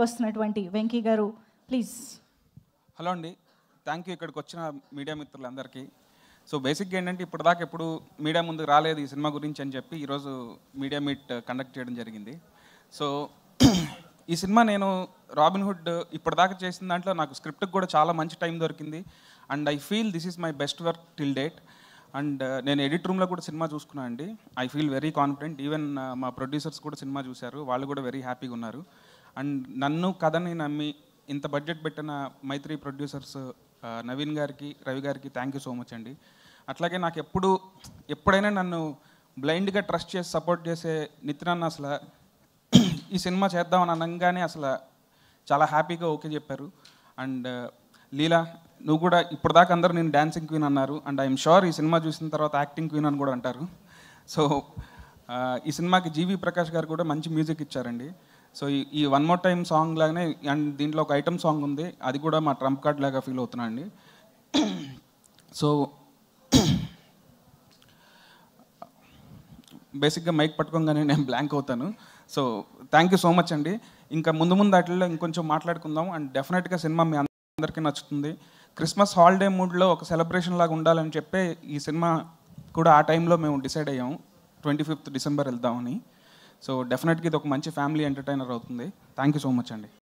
వస్తున్నటువంటి వెంకీ గారు please. Hello అండి, థ్యాంక్ యూ ఇక్కడికి వచ్చిన మీడియా మిత్రులందరికీ. సో బేసిక్గా ఏంటంటే ఇప్పటిదాకా ఎప్పుడు మీడియా ముందుకు రాలేదు ఈ సినిమా గురించి అని చెప్పి ఈరోజు మీడియా మీట్ కండక్ట్ చేయడం జరిగింది. సో ఈ సినిమా నేను రాబిన్హుడ్ ఇప్పటిదాకా చేసిన దాంట్లో నాకు స్క్రిప్ట్కి కూడా చాలా మంచి టైం దొరికింది. And I feel this is my best work till date. And నేను ఎడిట్ రూమ్లో కూడా సినిమా చూసుకున్నాను అండి. I feel very confident. Even మా ప్రొడ్యూసర్స్ కూడా సినిమా చూశారు, వాళ్ళు కూడా వెరీ హ్యాపీగా ఉన్నారు. అండ్ నన్ను కథని నమ్మి ఇంత బడ్జెట్ పెట్టిన మైత్రి ప్రొడ్యూసర్స్ నవీన్ గారికి, రవి గారికి థ్యాంక్ యూ సో మచ్ అండి. అట్లాగే నాకు ఎప్పుడైనా నన్ను బ్లైండ్గా ట్రస్ట్ చేసి సపోర్ట్ చేసే నితిన్ అన్న అసలు ఈ సినిమా చేద్దామని అనగానే అసలు చాలా హ్యాపీగా ఓకే చెప్పారు. అండ్ లీలా, నువ్వు కూడా ఇప్పటిదాకా అందరూ నేను డాన్సింగ్ క్వీన్ అన్నారు. అండ్ ఐఎమ్ షూర్ ఈ సినిమా చూసిన తర్వాత యాక్టింగ్ క్వీన్ అని కూడా అంటారు. సో ఈ సినిమాకి జీవి ప్రకాష్ గారు కూడా మంచి మ్యూజిక్ ఇచ్చారండి. సో ఈ వన్ మోర్ టైం సాంగ్ లాగానే అండ్ దీంట్లో ఒక ఐటమ్ సాంగ్ ఉంది, అది కూడా మా ట్రంప్ కార్డ్ లాగా ఫీల్ అవుతున్నా అండి. సో బేసిక్గా మైక్ పట్టుకోగానే నేను బ్లాంక్ అవుతాను. So thank you so much అండి. ఇంకా ముందు వాటిల్లో ఇంకొంచెం మాట్లాడుకుందాం. అండ్ డెఫినెట్గా సినిమా మీ అందరికీ నచ్చుతుంది. క్రిస్మస్ హాలిడే మూడ్లో ఒక సెలబ్రేషన్ లాగా ఉండాలని చెప్పి ఈ సినిమా కూడా ఆ టైంలో మేము డిసైడ్ అయ్యాము 25th డిసెంబర్ వెళ్దామని. సో డెఫినెట్గా ఇది ఒక మంచి ఫ్యామిలీ ఎంటర్టైనర్ అవుతుంది. థ్యాంక్ యూ సో మచ్ అండి.